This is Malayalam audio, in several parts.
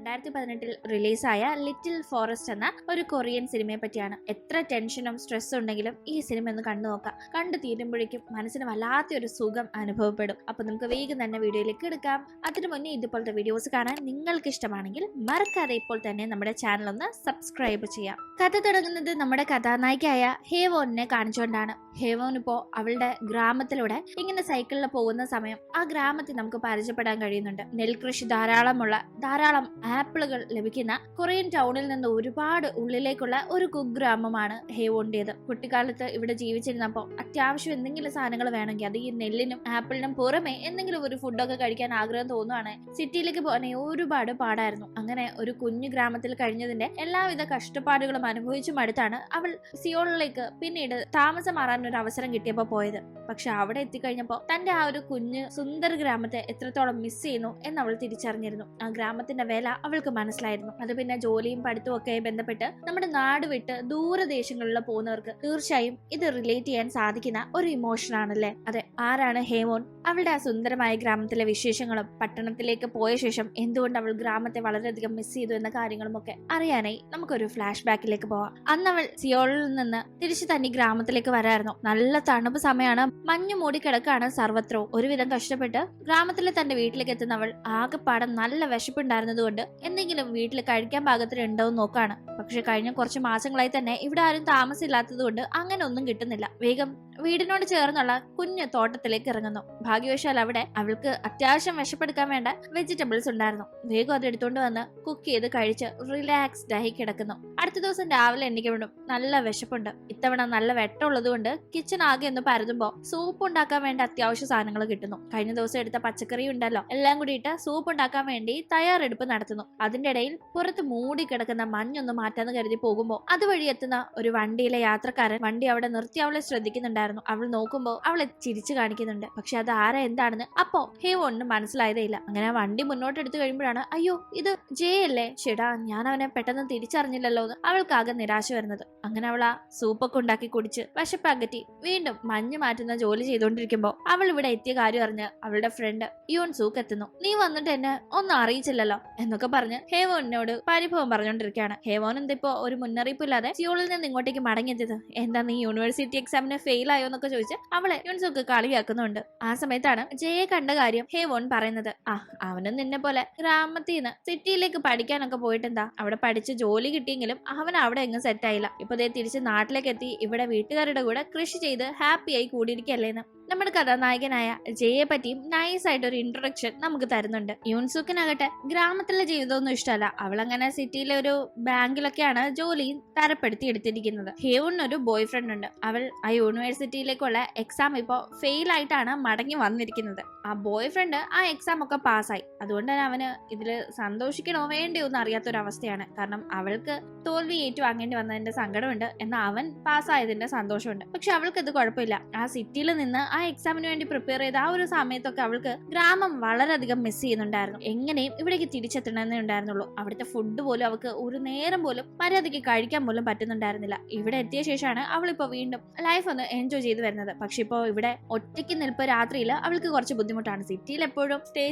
2018 റിലീസായ ലിറ്റിൽ ഫോറസ്റ്റ് എന്ന ഒരു കൊറിയൻ സിനിമയെ പറ്റിയാണ്. എത്ര ടെൻഷനും സ്ട്രെസ്സും ഉണ്ടെങ്കിലും ഈ സിനിമ ഒന്ന് കണ്ടു നോക്കാം. കണ്ടു തീരുമ്പോഴേക്കും മനസ്സിന് വല്ലാത്തൊരു സുഖം അനുഭവപ്പെടും. അപ്പൊ നമുക്ക് വേഗം തന്നെ വീഡിയോയിലേക്ക് എടുക്കാം. അതിനു മുന്നേ ഇതുപോലത്തെ വീഡിയോസ് കാണാൻ നിങ്ങൾക്ക് ഇഷ്ടമാണെങ്കിൽ മറക്കാതെ ഇപ്പോൾ തന്നെ നമ്മുടെ ചാനൽ ഒന്ന് സബ്സ്ക്രൈബ് ചെയ്യാം. കഥ തുടങ്ങുന്നത് നമ്മുടെ കഥാനായികയായ ഹേവോണിനെ കാണിച്ചുകൊണ്ടാണ്. ഹേവോൻ ഇപ്പോ അവളുടെ ഗ്രാമത്തിലൂടെ ഇങ്ങനെ സൈക്കിളിൽ പോകുന്ന സമയം ആ ഗ്രാമത്തിൽ നമുക്ക് പരിചയപ്പെടാൻ കഴിയുന്നുണ്ട്. നെൽകൃഷി ധാരാളം ആപ്പിളുകൾ ലഭിക്കുന്ന കൊറിയൻ ടൗണിൽ നിന്ന് ഒരുപാട് ഉള്ളിലേക്കുള്ള ഒരു കുഗ്രാമമാണ് ഹേവോണ്ടിയത്. കുട്ടിക്കാലത്ത് ഇവിടെ ജീവിച്ചിരുന്നപ്പോൾ അത്യാവശ്യം എന്തെങ്കിലും സാധനങ്ങൾ വേണമെങ്കിൽ അത് ഈ നെല്ലിനും ആപ്പിളിനും പുറമെ എന്തെങ്കിലും ഒരു ഫുഡൊക്കെ കഴിക്കാൻ ആഗ്രഹം തോന്നുവാണ് സിറ്റിയിലേക്ക് പോകാൻ ഒരുപാട് പാടായിരുന്നു. അങ്ങനെ ഒരു കുഞ്ഞു ഗ്രാമത്തിൽ കഴിഞ്ഞതിന്റെ എല്ലാവിധ കഷ്ടപ്പാടുകളും അനുഭവിച്ചു മടുത്താണ് അവൾ സിയോളിലേക്ക് പിന്നീട് താമസം മാറാൻ ഒരു അവസരം കിട്ടിയപ്പോ പോയത്. പക്ഷെ അവിടെ എത്തിക്കഴിഞ്ഞപ്പോ തന്റെ ആ ഒരു കുഞ്ഞ് സുന്ദര ഗ്രാമത്തെ എത്രത്തോളം മിസ് ചെയ്യുന്നു എന്ന് അവൾ തിരിച്ചറിഞ്ഞിരുന്നു. ആ ഗ്രാമത്തിന്റെ വില അവൾക്ക് മനസ്സിലായിരുന്നു. അത് പിന്നെ ജോലിയും പഠിത്തവും ഒക്കെ ബന്ധപ്പെട്ട് നമ്മുടെ നാട് വിട്ട് ദൂരദേശങ്ങളിൽ പോകുന്നവർക്ക് തീർച്ചയായും ഇത് റിലേറ്റ് ചെയ്യാൻ സാധിക്കുന്ന ഒരു ഇമോഷൻ ആണല്ലേ. അതെ, ആരാണ് ഹേവോൺ? അവളുടെ ആ സുന്ദരമായ ഗ്രാമത്തിലെ വിശേഷങ്ങളും പട്ടണത്തിലേക്ക് പോയ ശേഷം എന്തുകൊണ്ട് അവൾ ഗ്രാമത്തെ വളരെയധികം മിസ് ചെയ്തു എന്ന കാര്യങ്ങളും ഒക്കെ അറിയാനായി നമുക്കൊരു ഫ്ലാഷ് ബാക്കിലേക്ക് പോവാം. അന്ന് അവൾ സിയോളിൽ നിന്ന് തിരിച്ചു തന്നെ ഗ്രാമത്തിലേക്ക് വരായിരുന്നു. നല്ല തണുപ്പ് സമയമാണ്. മഞ്ഞു മൂടി കിടക്കാണ് സർവത്രവും. ഒരുവിധം കഷ്ടപ്പെട്ട് ഗ്രാമത്തിലെ തന്റെ വീട്ടിലേക്ക് എത്തുന്ന അവൾ ആകെപ്പാടം നല്ല വിശപ്പുണ്ടായിരുന്നത് കൊണ്ട് എന്തെങ്കിലും വീട്ടിൽ കഴിക്കാൻ പാകത്തിന് ഉണ്ടോന്ന് നോക്കാണ്. പക്ഷെ കഴിഞ്ഞ കുറച്ച് മാസങ്ങളായി തന്നെ ഇവിടെ ആരും താമസമില്ലാത്തത് കൊണ്ട് അങ്ങനെ ഒന്നും കിട്ടുന്നില്ല. വേഗം വീടിനോട് ചേർന്നുള്ള കുഞ്ഞു തോട്ടത്തിലേക്ക് ഇറങ്ങുന്നു. ഭാഗ്യവശാൽ അവിടെ അവൾക്ക് അത്യാവശ്യം വിശപ്പെടുക്കാൻ വേണ്ട വെജിറ്റബിൾസ് ഉണ്ടായിരുന്നു. വേഗം അത് എടുത്തുകൊണ്ട് വന്ന് കുക്ക് ചെയ്ത് കഴിച്ച് റിലാക്സ്ഡ് ആയി കിടക്കുന്നു. അടുത്ത ദിവസം രാവിലെ എണ്ണിക്കപ്പെടും. നല്ല വിശപ്പുണ്ട്. ഇത്തവണ നല്ല വെട്ടമുള്ളത് കൊണ്ട് കിച്ചൺ ആകെ ഒന്ന് പരതുമ്പോ സൂപ്പ് ഉണ്ടാക്കാൻ വേണ്ട അത്യാവശ്യ സാധനങ്ങൾ കിട്ടുന്നു. കഴിഞ്ഞ ദിവസം എടുത്ത പച്ചക്കറി ഉണ്ടല്ലോ, എല്ലാം കൂടി ഇട്ട് സൂപ്പ് ഉണ്ടാക്കാൻ വേണ്ടി തയ്യാറെടുപ്പ് നടത്തുന്നു. അതിന്റെ ഇടയിൽ പുറത്ത് മൂടി കിടക്കുന്ന മഞ്ഞൊന്ന് മാറ്റാന്ന് കരുതി പോകുമ്പോ അതുവഴി എത്തുന്ന ഒരു വണ്ടിയിലെ യാത്രക്കാരൻ വണ്ടി അവിടെ നിർത്തി അവളെ ശ്രദ്ധിക്കുന്നുണ്ടായിരുന്നു. അവൾ നോക്കുമ്പോ അവളെ ചിരിച്ചു കാണിക്കുന്നുണ്ട്. പക്ഷെ അത് ആരാ എന്താണെന്ന് അപ്പോ ഹേവോണിന് മനസ്സിലായതേ ഇല്ല. അങ്ങനെ വണ്ടി മുന്നോട്ട് എടുത്തു കഴിയുമ്പോഴാണ് അയ്യോ ഇത് ജെ അല്ലേ, ചേടാ ഞാൻ അവനെ പെട്ടെന്ന് തിരിച്ചറിഞ്ഞില്ലല്ലോ എന്ന് അവൾക്കാകെ നിരാശ വരുന്നത്. അങ്ങനെ അവൾ ആ സൂപ്പൊക്കെ ഉണ്ടാക്കി കുടിച്ച് വിശപ്പകറ്റി വീണ്ടും മഞ്ഞ് മാറ്റുന്ന ജോലി ചെയ്തുകൊണ്ടിരിക്കുമ്പോ അവൾ ഇവിടെ എത്തിയ കാര്യം അറിഞ്ഞ് അവളുടെ ഫ്രണ്ട് യോൺ സൂക്ക് എത്തുന്നു. നീ വന്നിട്ട് എന്നെ ഒന്നും അറിയിച്ചില്ലല്ലോ എന്നൊക്കെ പറഞ്ഞ് ഹേവോണിനോട് പരിഭവം പറഞ്ഞുകൊണ്ടിരിക്കുകയാണ്. ഹേവോൻ എന്തിപ്പോ ഒരു മുന്നറിയിപ്പില്ലാതെ സിയോളിൽ നിന്ന് ഇങ്ങോട്ടേക്ക് മടങ്ങിയെത്തിയത്? എന്താ നീ യൂണിവേഴ്സിറ്റി എക്സാമിന് ഫെയിൽ ആയോ എന്നൊക്കെ ചോദിച്ച് അവളെ യോൺസൂക്ക് കളിയാക്കുന്നുണ്ട്. ആ സമയത്താണ് ജയെ കണ്ട കാര്യം ഹേവോൺ പറയുന്നത്. അവനും നിന്നെ പോലെ ഗ്രാമത്തിൽ നിന്ന് സിറ്റിയിലേക്ക് പഠിക്കാനൊക്കെ പോയിട്ടെന്താ, അവിടെ പഠിച്ച് ജോലി കിട്ടിയെങ്കിലും അവൻ അവിടെ എങ്ങും സെറ്റ് ആയില്ല. ഇപ്പൊ ദേ തിരിച്ച് നാട്ടിലേക്ക് എത്തി ഇവിടെ വീട്ടുകാരുടെ കൂടെ കൃഷി ചെയ്ത് ഹാപ്പിയായി കൂടിയിരിക്കല്ലേന്ന് നമ്മുടെ കഥാനായകനായ ജയെ പറ്റിയും നൈസായിട്ട് ഒരു ഇൻട്രൊഡക്ഷൻ നമുക്ക് തരുന്നുണ്ട്. യൂൺസൂക്കിനാകട്ടെ ഗ്രാമത്തിലെ ജീവിതമൊന്നും ഇഷ്ടമല്ല. അവൾ അങ്ങനെ സിറ്റിയിലെ ഒരു ബാങ്കിലൊക്കെയാണ് ജോലി തരപ്പെടുത്തി എടുത്തിരിക്കുന്നത്. ഹേവണിനൊരു ബോയ് ഫ്രണ്ട് ഉണ്ട്. അവൾ ആ യൂണിവേഴ്സിറ്റിയിലേക്കുള്ള എക്സാം ഇപ്പോ ഫെയിൽ ആയിട്ടാണ് മടങ്ങി വന്നിരിക്കുന്നത്. ആ ബോയ് ഫ്രണ്ട് ആ എക്സാം ഒക്കെ പാസ്സായി. അതുകൊണ്ട് തന്നെ അവന് ഇതില് സന്തോഷിക്കണോ വേണ്ടയോ എന്ന് അറിയാത്തൊരവസ്ഥയാണ്. കാരണം അവൾക്ക് തോൽവി ഏറ്റുവാങ്ങേണ്ടി വന്നതിന്റെ സങ്കടമുണ്ട്, എന്നാൽ അവൻ പാസ്സായതിന്റെ സന്തോഷമുണ്ട്. പക്ഷെ അവൾക്ക് ഇത് കുഴപ്പമില്ല. ആ സിറ്റിയിൽ നിന്ന് ആ എക്സാമിന് വേണ്ടി പ്രിപ്പയർ ചെയ്ത ആ ഒരു സമയത്തൊക്കെ അവൾക്ക് ഗ്രാമം വളരെയധികം മിസ് ചെയ്യുന്നുണ്ടായിരുന്നു. എങ്ങനെയും ഇവിടേക്ക് തിരിച്ചെത്തണമെന്നേ ഉണ്ടായിരുന്നുള്ളൂ. അവിടുത്തെ ഫുഡ് പോലും അവൾക്ക് ഒരു നേരം പോലും മര്യാദയ്ക്ക് കഴിക്കാൻ പോലും പറ്റുന്നുണ്ടായിരുന്നില്ല. ഇവിടെ എത്തിയ ശേഷമാണ് അവളിപ്പോ വീണ്ടും ലൈഫ് ഒന്ന് എൻജോയ് ചെയ്ത് വരുന്നത്. പക്ഷെ ഇപ്പോ ഇവിടെ ഒറ്റയ്ക്ക് നിൽപ്പ് രാത്രിയിൽ അവൾക്ക് കുറച്ച് ബുദ്ധിമുട്ടാണ്. സിറ്റിയിൽ എപ്പോഴും സ്റ്റേ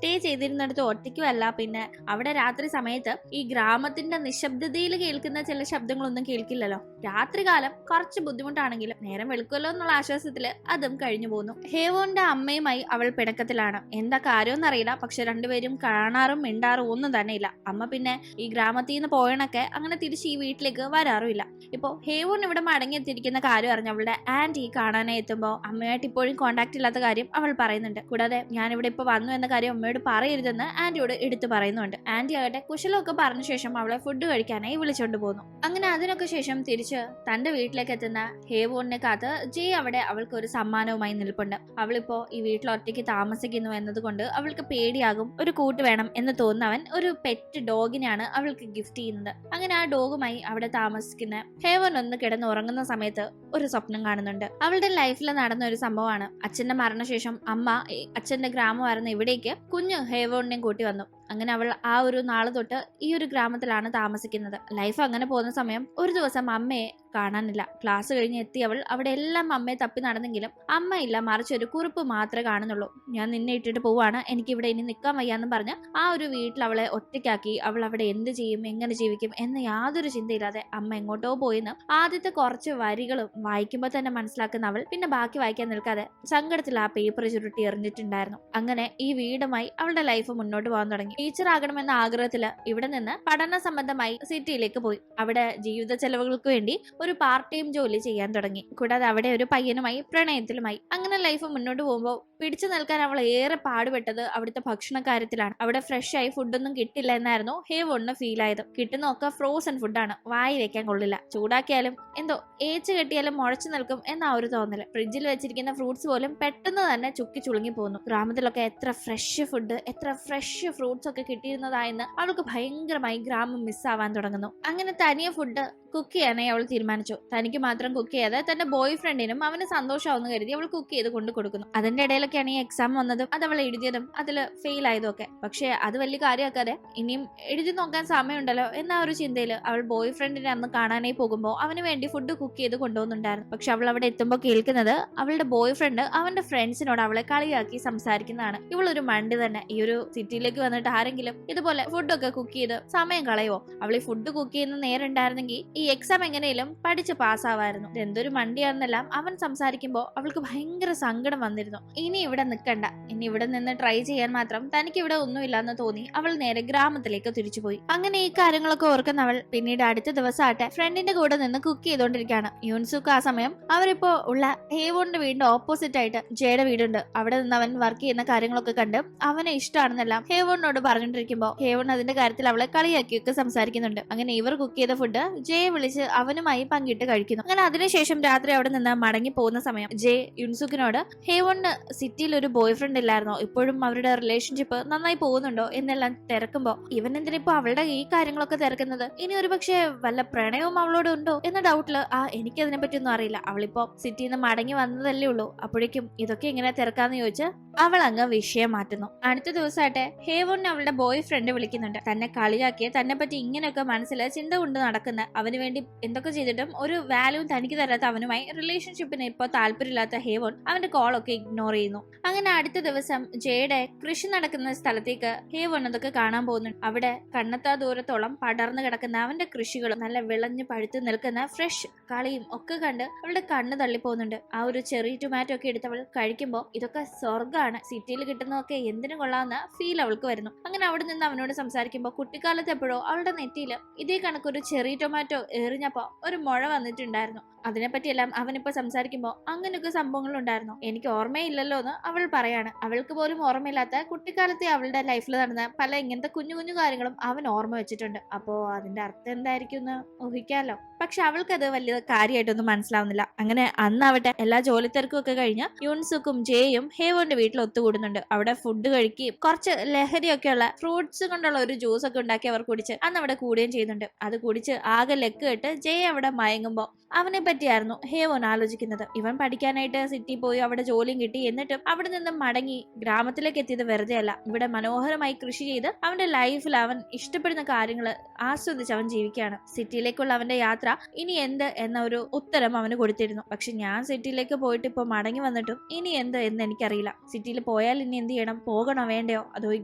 ചെയ്തിരുന്നിടത്ത് ഒറ്റയ്ക്കും അല്ല, പിന്നെ അവിടെ രാത്രി സമയത്ത് ഈ ഗ്രാമത്തിന്റെ നിശബ്ദതയിൽ കേൾക്കുന്ന ചില ശബ്ദങ്ങളൊന്നും കേൾക്കില്ലല്ലോ. രാത്രികാലം കുറച്ച് ബുദ്ധിമുട്ടാണെങ്കിലും നേരം വെളുക്കുമല്ലോ എന്നുള്ള ആശ്വാസത്തില് അതും കഴിഞ്ഞു പോകുന്നു. ഹേവോന്റെ അമ്മയുമായി അവൾ പിണക്കത്തിലാണ്. എന്താ കാര്യമെന്ന് അറിയില്ല. പക്ഷെ രണ്ടുപേരും കാണാറും മിണ്ടാറും ഒന്നും തന്നെ ഇല്ല. അമ്മ പിന്നെ ഈ ഗ്രാമത്തിൽ നിന്ന് പോയണൊക്കെ അങ്ങനെ തിരിച്ച് ഈ വീട്ടിലേക്ക് വരാറുമില്ല. ഇപ്പോ ഹേവോൺ ഇവിടെ മടങ്ങിയെത്തിയിരിക്കുന്ന കാര്യം അറിഞ്ഞ് അവളുടെ ആന്റി കാണാനായി എത്തുമ്പോ അമ്മയായിട്ട് ഇപ്പോഴും കോണ്ടാക്ട് ഇല്ലാത്ത കാര്യം അവൾ പറയുന്നുണ്ട്. കൂടാതെ ഞാൻ ഇവിടെ ഇപ്പൊ വന്നു എന്ന കാര്യം അമ്മയോട് പറയരുതെന്ന് ആന്റിയോട് എടുത്തു പറയുന്നുണ്ട്. ആന്റി ആകട്ടെ കുശലമൊക്കെ പറഞ്ഞ ശേഷം അവളെ ഫുഡ് കഴിക്കാനായി വിളിച്ചോണ്ട് പോകുന്നു. അങ്ങനെ അതിനൊക്കെ ശേഷം തിരിച്ച് തന്റെ വീട്ടിലേക്ക് എത്തുന്ന ഹേവോണിനെ കാത്ത് ജെ അവിടെ അവൾക്ക് ഒരു സമ്മാനവുമായി നിൽപ്പുണ്ട്. അവളിപ്പോ ഈ വീട്ടിൽ ഒറ്റയ്ക്ക് താമസിക്കുന്നു എന്നതുകൊണ്ട് അവൾക്ക് പേടിയാകും. ഒരു കൂട്ട് വേണം എന്ന് തോന്നുന്നവൻ ഒരു പെറ്റ് ഡോഗിനെയാണ് അവൾക്ക് ഗിഫ്റ്റ് ചെയ്യുന്നത്. അങ്ങനെ ആ ഡോഗുമായി അവിടെ താമസിക്കുന്ന ഹേവൻ ഒന്ന് കിടന്ന് ഉറങ്ങുന്ന സമയത്ത് ഒരു സ്വപ്നം കാണുന്നുണ്ട്. അവളുടെ ലൈഫിൽ നടന്ന ഒരു സംഭവമാണ്. അച്ഛന്റെ മരണശേഷം അമ്മ അച്ഛന്റെ ഗ്രാമമായിരുന്ന ഇവിടേക്ക് കുഞ്ഞു ഹേവോണിനെയും കൂട്ടി വന്നു. അങ്ങനെ അവൾ ആ ഒരു നാള് തൊട്ട് ഈ ഒരു ഗ്രാമത്തിലാണ് താമസിക്കുന്നത്. ലൈഫ് അങ്ങനെ പോകുന്ന സമയം ഒരു ദിവസം അമ്മയെ കാണാനില്ല. ക്ലാസ് കഴിഞ്ഞ് എത്തിയവൾ അവിടെ എല്ലാം അമ്മയെ തപ്പി നടന്നെങ്കിലും അമ്മയില്ല, മറിച്ച് ഒരു കുറിപ്പ് മാത്രമേ കാണുന്നുള്ളൂ. ഞാൻ നിന്നെ ഇട്ടിട്ട് പോവാണ്, എനിക്ക് ഇവിടെ ഇനി നിൽക്കാൻ വയ്യാന്ന് പറഞ്ഞ് ആ ഒരു വീട്ടിൽ അവളെ ഒറ്റയ്ക്കാക്കി. അവൾ അവിടെ എന്ത് ചെയ്യും, എങ്ങനെ ജീവിക്കും എന്ന് യാതൊരു ചിന്തയില്ലാതെ അമ്മ എങ്ങോട്ടോ പോയിന്ന് ആദ്യത്തെ കുറച്ച് വരികളും വായിക്കുമ്പോൾ തന്നെ മനസ്സിലാക്കുന്ന അവൾ പിന്നെ ബാക്കി വായിക്കാൻ നിൽക്കാതെ സങ്കടത്തിൽ ആ പേപ്പർ ചുരുട്ടി എറിഞ്ഞിട്ടുണ്ടായിരുന്നു. അങ്ങനെ ഈ വീടുമായി അവളുടെ ലൈഫ് മുന്നോട്ട് പോകാൻ തുടങ്ങി. ടീച്ചർ ആകണമെന്ന ആഗ്രഹത്തില് ഇവിടെ നിന്ന് പഠന സംബന്ധമായി സിറ്റിയിലേക്ക് പോയി. അവിടെ ജീവിത ചെലവുകൾക്ക് വേണ്ടി ഒരു പാർട്ട് ടൈം ജോലി ചെയ്യാൻ തുടങ്ങി. കൂടാതെ അവിടെ ഒരു പയ്യനുമായി പ്രണയത്തിലുമായി. അങ്ങനെ ലൈഫ് മുന്നോട്ട് പോകുമ്പോൾ പിടിച്ചു നിൽക്കാൻ അവൾ ഏറെ പാടുപെട്ടത് അവിടുത്തെ ഭക്ഷണ കാര്യത്തിലാണ്. അവിടെ ഫ്രഷ് ആയി ഫുഡൊന്നും കിട്ടില്ല എന്നായിരുന്നു ഹേവോണിന് ഫീൽ ആയത്. കിട്ടുന്നൊക്കെ ഫ്രോസൺ ഫുഡാണ്, വായി വെക്കാൻ കൊള്ളില്ല. ചൂടാക്കിയാലും എന്തോ ഏച്ച് കെട്ടിയാലും മുഴച്ചു നിൽക്കും എന്ന ഒരു തോന്നല്. ഫ്രിഡ്ജിൽ വെച്ചിരിക്കുന്ന ഫ്രൂട്ട്സ് പോലും പെട്ടെന്ന് തന്നെ ചുക്കി ചുളുങ്ങി പോകുന്നു. ഗ്രാമത്തിലൊക്കെ എത്ര ഫ്രഷ് ഫുഡ്, എത്ര ഫ്രഷ് ഫ്രൂട്ട്സ് ഒക്കെ കിട്ടിയിരുന്നതായെന്ന് അവൾക്ക് ഭയങ്കരമായി ഗ്രാമം മിസ്സാവാൻ തുടങ്ങുന്നു. അങ്ങനെ തനിയെ ഫുഡ് കുക്ക് ചെയ്യാനായി അവൾ തീരുമാനിച്ചു. തനിക്ക് മാത്രം കുക്ക് ചെയ്യാതെ തന്റെ ബോയ് ഫ്രണ്ടിനും അവന് സന്തോഷമാവുന്ന കരുതി അവൾ കുക്ക് ചെയ്ത് കൊണ്ടു കൊടുക്കുന്നു. അതിന്റെ ഇടയിലൊക്കെയാണ് ഈ എക്സാം വന്നതും അത് അവൾ എഴുതിയതും അതിൽ ഫെയിൽ ആയതും ഒക്കെ. പക്ഷെ അത് വലിയ കാര്യമാക്കാതെ ഇനിയും എഴുതി നോക്കാൻ സമയമുണ്ടല്ലോ എന്ന ഒരു ചിന്തയിൽ അവൾ ബോയ് ഫ്രണ്ടിനെ അന്ന് കാണാനായി പോകുമ്പോൾ അവന് വേണ്ടി ഫുഡ് കുക്ക് ചെയ്ത് കൊണ്ടുപോകുന്നുണ്ടായിരുന്നു. പക്ഷെ അവൾ അവിടെ എത്തുമ്പോൾ കേൾക്കുന്നത് അവളുടെ ബോയ് ഫ്രണ്ട് അവന്റെ ഫ്രണ്ട്സിനോട് അവളെ കളിയാക്കി സംസാരിക്കുന്നതാണ്. ഇവളൊരു മണ്ടി തന്നെ. ഈ ഒരു സിറ്റിയിലേക്ക് വന്നിട്ട് ആരെങ്കിലും ഇതുപോലെ ഫുഡൊക്കെ കുക്ക് ചെയ്ത് സമയം കളയോ? അവൾ ഈ ഫുഡ് കുക്ക് ചെയ്യുന്ന നേരം ഉണ്ടായിരുന്നെങ്കിൽ ഈ എക്സാം എങ്ങനെയും പഠിച്ച് പാസ്സാവായിരുന്നു. എന്തൊരു മണ്ടിയാണെന്നെല്ലാം അവൻ സംസാരിക്കുമ്പോൾ അവൾക്ക് ഭയങ്കര സങ്കടം വന്നിരുന്നു. ഇനി ഇവിടെ നിൽക്കണ്ട, ഇനി ഇവിടെ നിന്ന് ട്രൈ ചെയ്യാൻ മാത്രം തനിക്ക് ഇവിടെ ഒന്നുമില്ലെന്ന് തോന്നി അവൾ നേരെ ഗ്രാമത്തിലേക്ക് തിരിച്ചുപോയി. അങ്ങനെ ഈ കാര്യങ്ങളൊക്കെ ഓർക്കുന്നവൾ പിന്നീട് അടുത്ത ദിവസമാട്ടെ ഫ്രണ്ടിന്റെ കൂടെ നിന്ന് കുക്ക് ചെയ്തോണ്ടിരിക്കുകയാണ്. യൂൻസുക്ക് ആ സമയം അവരിപ്പോ ഉള്ള ഹേവോണിന്റെ വീടിന്റെ ഓപ്പോസിറ്റ് ആയിട്ട് ജയുടെ വീടുണ്ട്. അവിടെ നിന്ന് അവൻ വർക്ക് ചെയ്യുന്ന കാര്യങ്ങളൊക്കെ കണ്ട് അവനെ ഇഷ്ടമാണെന്നെല്ലാം ഹേവോണിനോട് പറഞ്ഞോണ്ടിരിക്കുമ്പോ ഹേവോൺ അതിന്റെ കാര്യത്തിൽ അവളെ കളിയാക്കിയൊക്കെ സംസാരിക്കുന്നുണ്ട്. അങ്ങനെ ഇവർ കുക്ക് ചെയ്ത ഫുഡ് ജയെ വിളിച്ച് അവനുമായി പങ്കിട്ട് കഴിക്കുന്നു. അങ്ങനെ അതിനുശേഷം രാത്രി അവിടെ നിന്ന് മടങ്ങി പോകുന്ന സമയം ജെ യുൻസുക്കിനോട് ഹേവോണിന് സിറ്റിയിൽ ഒരു ബോയ് ഫ്രണ്ട് ഇല്ലായിരുന്നോ, ഇപ്പോഴും അവരുടെ റിലേഷൻഷിപ്പ് നന്നായി പോകുന്നുണ്ടോ എന്നെല്ലാം തിരക്കുമ്പോ ഇവൻ എന്തിനിപ്പോ അവളുടെ ഈ കാര്യങ്ങളൊക്കെ തിരക്കുന്നത്, ഇനി ഒരു പക്ഷേ വല്ല പ്രണയവും അവളോട് ഉണ്ടോ എന്ന ഡൗട്ടില് എനിക്കതിനെ പറ്റിയൊന്നും അറിയില്ല, അവളിപ്പോ സിറ്റിയിൽ നിന്ന് മടങ്ങി വന്നതല്ലേ ഉള്ളൂ, അപ്പോഴേക്കും ഇതൊക്കെ എങ്ങനെ തിരക്കാന്ന് ചോദിച്ച് അവൾ അങ്ങ് വിഷയം മാറ്റുന്നു. അടുത്ത ദിവസമായിട്ട് ഹേവോണിനെ അവളുടെ ബോയ് ഫ്രണ്ട് വിളിക്കുന്നുണ്ട്. തന്നെ കളിയാക്കിയ തന്നെ പറ്റി ഇങ്ങനെയൊക്കെ മനസ്സിൽ ചിന്ത കൊണ്ട് നടക്കുന്ന അവന് വേണ്ടി എന്തൊക്കെ ചെയ്തിട്ടും ഒരു വാല്യൂവും തനിക്ക് തരാത്ത അവനുമായി റിലേഷൻഷിപ്പിന് ഇപ്പോൾ താല്പര്യമില്ലാത്ത ഹേവോൺ അവന്റെ കോളൊക്കെ ഇഗ്നോർ ചെയ്യുന്നു. അങ്ങനെ അടുത്ത ദിവസം ജയുടെ കൃഷി നടക്കുന്ന സ്ഥലത്തേക്ക് ഹേവോൺ അതൊക്കെ കാണാൻ പോകുന്നുണ്ട്. അവിടെ കണ്ണെത്താ ദൂരത്തോളം പടർന്നു കിടക്കുന്ന അവന്റെ കൃഷികളും നല്ല വിളഞ്ഞു പഴുത്ത് നിൽക്കുന്ന ഫ്രഷ് കളിയും ഒക്കെ കണ്ട് അവളുടെ കണ്ണ് തള്ളിപ്പോകുന്നുണ്ട്. ആ ഒരു ചെറിയ ടൊമാറ്റോ ഒക്കെ എടുത്ത് അവൾ കഴിക്കുമ്പോൾ ഇതൊക്കെ സ്വർഗ്ഗമാണ്, സിറ്റിയിൽ കിട്ടുന്നതൊക്കെ എന്തിനു കൊള്ളാവുന്ന ഫീൽ അവൾക്ക് വരുന്നു. അങ്ങനെ അവിടെ നിന്ന് അവനോട് സംസാരിക്കുമ്പോൾ കുട്ടിക്കാലത്ത് എപ്പോഴോ അവളുടെ നെറ്റിയിൽ ഇതേ കണക്കൊരു ചെറിയ ടൊമാറ്റോ എറിഞ്ഞപ്പോ ഒരു മുഴ വന്നിട്ടുണ്ടായിരുന്നു. അതിനെപ്പറ്റിയെല്ലാം അവനിപ്പോ സംസാരിക്കുമ്പോൾ അങ്ങനെയൊക്കെ സംഭവങ്ങൾ ഉണ്ടായിരുന്നു, എനിക്ക് ഓർമ്മയില്ലല്ലോ എന്ന് അവൾ പറയാണ്. അവൾക്ക് പോലും ഓർമ്മയില്ലാത്ത കുട്ടിക്കാലത്തെ അവളുടെ ലൈഫിൽ നടന്ന പല ഇങ്ങനത്തെ കുഞ്ഞു കുഞ്ഞു കാര്യങ്ങളും അവൻ ഓർമ്മ വെച്ചിട്ടുണ്ട്. അപ്പോ അതിന്റെ അർത്ഥം എന്തായിരിക്കും എന്ന് ഊഹിക്കാലോ. പക്ഷെ അവൾക്കത് വലിയ കാര്യമായിട്ടൊന്നും മനസ്സിലാവുന്നില്ല. അങ്ങനെ അന്നാവട്ടെ എല്ലാ ജോലി തിരക്കും ഒക്കെ കഴിഞ്ഞ് യൂൺസുക്കും ജേയും ഹേവോന്റെ വീട്ടിൽ ഒത്തുകൂടുന്നുണ്ട്. അവിടെ ഫുഡ് കഴിക്കുകയും കുറച്ച് ലഹരിയൊക്കെയുള്ള ഫ്രൂട്ട്സ് കൊണ്ടുള്ള ഒരു ജ്യൂസ് ഒക്കെ ഉണ്ടാക്കി അവർ കുടിച്ച് അന്ന് അവിടെ കൂടുകയും ചെയ്യുന്നുണ്ട്. അത് കുടിച്ച് ആകെ ലെക്ക് കെട്ട് ജയ അവിടെ മയങ്ങുമ്പോൾ അവനെ പറ്റിയായിരുന്നു ഹേവോൻ ആലോചിക്കുന്നത്. ഇവൻ പഠിക്കാനായിട്ട് സിറ്റി പോയി അവിടെ ജോലിയും കിട്ടി, എന്നിട്ടും അവിടെ നിന്ന് മടങ്ങി ഗ്രാമത്തിലേക്ക് എത്തിയത് വെറുതെ അല്ല. ഇവിടെ മനോഹരമായി കൃഷി ചെയ്ത് അവന്റെ ലൈഫിൽ അവൻ ഇഷ്ടപ്പെടുന്ന കാര്യങ്ങൾ ആസ്വദിച്ച് അവൻ ജീവിക്കുകയാണ്. സിറ്റിയിലേക്കുള്ള അവന്റെ യാത്ര ഇനി എന്ത് എന്ന ഒരു ഉത്തരം അവന് കൊടുത്തിരുന്നു. പക്ഷെ ഞാൻ സിറ്റിയിലേക്ക് പോയിട്ട് ഇപ്പൊ മടങ്ങി വന്നിട്ടും ഇനി എന്ത് എന്ന് എനിക്കറിയില്ല. സിറ്റിയിൽ പോയാൽ ഇനി എന്ത് ചെയ്യണം, പോകണോ വേണ്ടയോ, അതോ ഈ